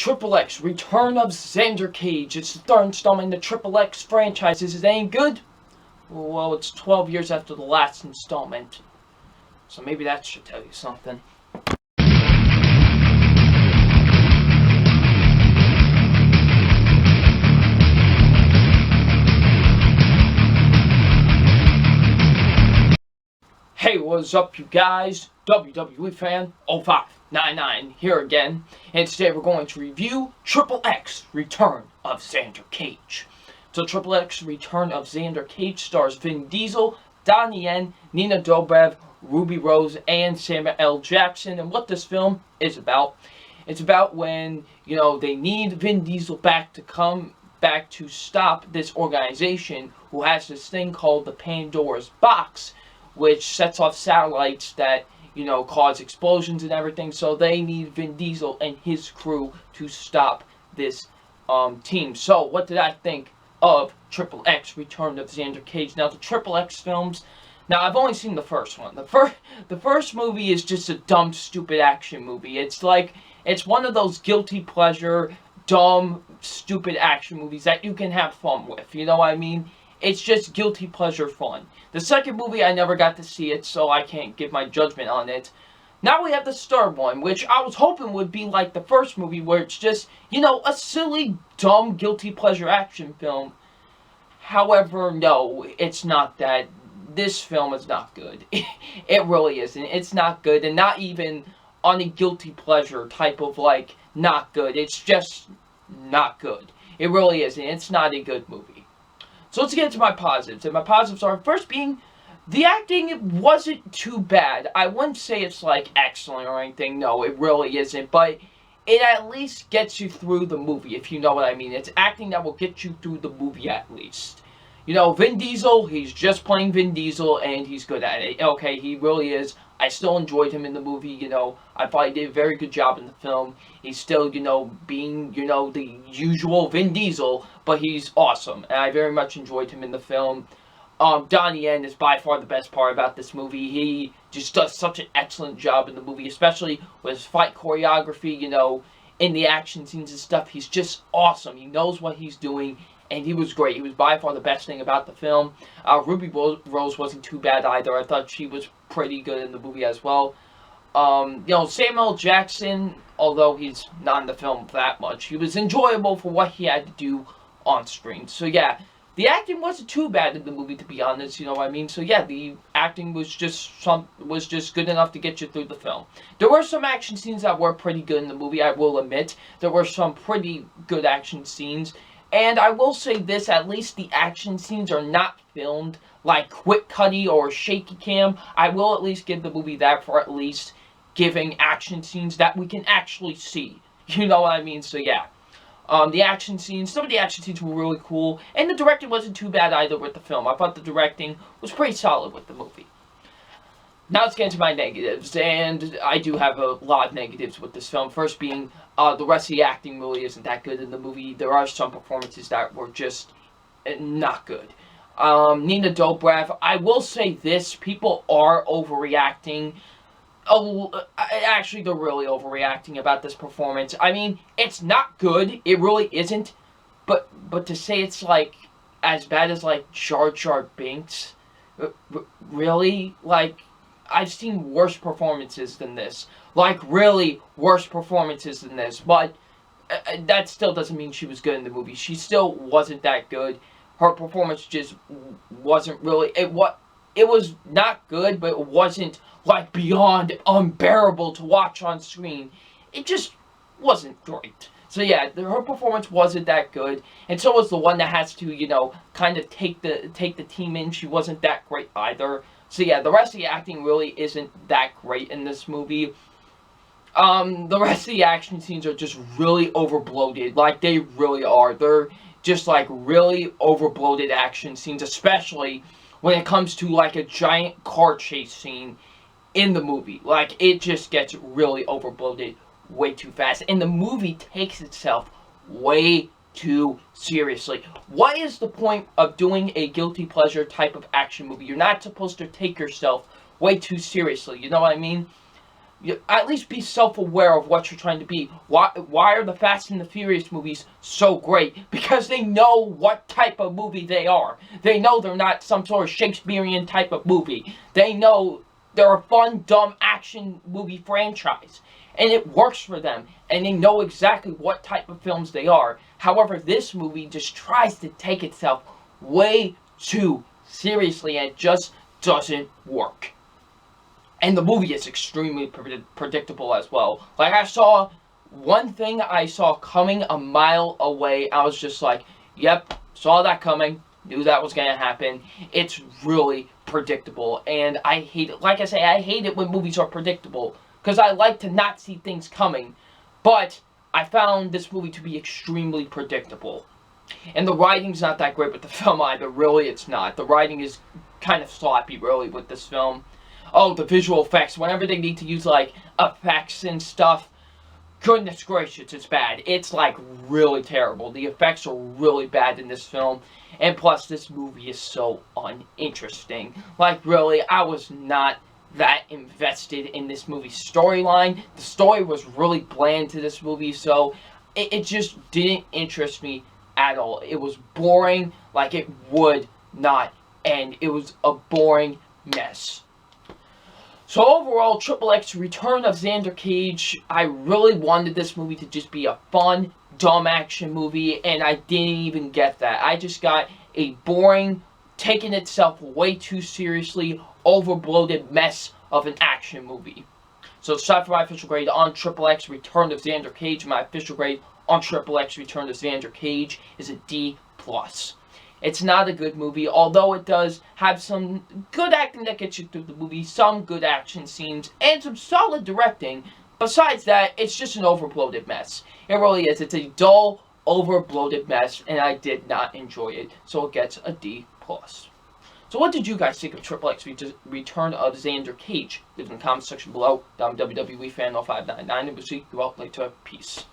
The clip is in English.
XXx, Return of Xander Cage. It's the third installment in the XXx franchise. Is it any good? Well, it's 12 years after the last installment. So maybe that should tell you something. Hey, what's up, you guys? WWE fan 0599 here again, and today we're going to review XXx Return of Xander Cage. So XXx Return of Xander Cage stars Vin Diesel, Donnie Yen, Nina Dobrev, Ruby Rose, and Samuel L. Jackson. And what this film is about, it's about when, they need Vin Diesel back to come back to stop this organization who has this thing called the Pandora's Box, which sets off satellites that, cause explosions and everything. So they need Vin Diesel and his crew to stop this team. So what did I think of XXx Return of Xander Cage? Now, the XXx films, now I've only seen the first one. The first movie is just a dumb, stupid action movie. It's one of those guilty pleasure, dumb, stupid action movies that you can have fun with. You know what I mean? It's just guilty pleasure fun. The second movie, I never got to see it, so I can't give my judgment on it. Now we have the third one, which I was hoping would be like the first movie, where it's just, a silly, dumb, guilty pleasure action film. However, no, it's not that. This film is not good. It really isn't. It's not good, and not even on a guilty pleasure type of, not good. It's just not good. It really isn't. It's not a good movie. So let's get into my positives. And my positives are, first being, the acting wasn't too bad. I wouldn't say it's, excellent or anything. No, it really isn't. But it at least gets you through the movie, if you know what I mean. It's acting that will get you through the movie at least. Vin Diesel, he's just playing Vin Diesel, and he's good at it. Okay, he really is. I still enjoyed him in the movie, I thought he did a very good job in the film. He's still, being, the usual Vin Diesel, but he's awesome, and I very much enjoyed him in the film. Donnie Yen is by far the best part about this movie. He just does such an excellent job in the movie, especially with his fight choreography, in the action scenes and stuff. He's just awesome. He knows what he's doing, and he was great. He was by far the best thing about the film. Ruby Rose wasn't too bad either. I thought she was pretty good in the movie as well. Samuel L. Jackson, although he's not in the film that much, he was enjoyable for what he had to do on screen. So yeah, the acting wasn't too bad in the movie, to be honest, you know what I mean? So yeah, the acting was just good enough to get you through the film. There were some action scenes that were pretty good in the movie, I will admit. There were some pretty good action scenes. And I will say this, at least the action scenes are not filmed like quick cutty or shaky cam. I will at least give the movie that for at least giving action scenes that we can actually see. You know what I mean? So yeah. The action scenes, some of the action scenes were really cool. And the directing wasn't too bad either with the film. I thought the directing was pretty solid with the movie. Now let's get into my negatives, and I do have a lot of negatives with this film. First being, the rest of the acting really isn't that good in the movie. There are some performances that were just not good. Nina Dobrev, I will say this, people are overreacting. Actually, they're really overreacting about this performance. I mean, it's not good, it really isn't, but to say it's, as bad as, Jar Jar Binks, really? I've seen worse performances than this. Really worse performances than this. But that still doesn't mean she was good in the movie. She still wasn't that good. Her performance just wasn't really... It was not good, but it wasn't, beyond unbearable to watch on screen. It just wasn't great. So yeah, her performance wasn't that good. And so was the one that has to, kind of take the team in. She wasn't that great either. So yeah, the rest of the acting really isn't that great in this movie. The rest of the action scenes are just really overbloated. They really are. They're just, really overbloated action scenes, especially when it comes to, a giant car chase scene in the movie. It just gets really overbloated way too fast. And the movie takes itself way too seriously. What is the point of doing a guilty pleasure type of action movie? You're not supposed to take yourself way too seriously, you know what I mean? at least be self-aware of what you're trying to be. Why are the Fast and the Furious movies so great? Because they know what type of movie they are. They know they're not some sort of Shakespearean type of movie. They know they're a fun, dumb action movie franchise. And it works for them. And they know exactly what type of films they are. However, this movie just tries to take itself way too seriously, and it just doesn't work. And the movie is extremely predictable as well. Like, one thing I saw coming a mile away. I was just like, yep, saw that coming. Knew that was going to happen. It's really predictable. And I hate it. Like I say, I hate it when movies are predictable. Because I like to not see things coming. But I found this movie to be extremely predictable. And the writing's not that great with the film either. Really, it's not. The writing is kind of sloppy, really, with this film. Oh, the visual effects. Whenever they need to use, like, effects and stuff, goodness gracious, it's bad. It's, like, really terrible. The effects are really bad in this film. And plus, this movie is so uninteresting. Like, really, I was not that invested in this movie's storyline. The story was really bland to this movie, so it just didn't interest me at all. It was boring, like it would not end. It was a boring mess. So overall, XXX Return of Xander Cage, I really wanted this movie to just be a fun, dumb action movie, and I didn't even get that. I just got a boring, taking itself way too seriously, overbloated mess of an action movie. So it's time for my official grade on XXX Return of Xander Cage. My official grade on XXX Return of Xander Cage is a D+. It's not a good movie, although it does have some good acting that gets you through the movie, some good action scenes, and some solid directing. Besides that, it's just an overbloated mess. It really is. It's a dull, overbloated mess, and I did not enjoy it, so it gets a D+. So what did you guys think of XXX Return of Xander Cage? Leave it in the comment section below. I'm WWE Fan 0599, and we'll see you all later. Peace.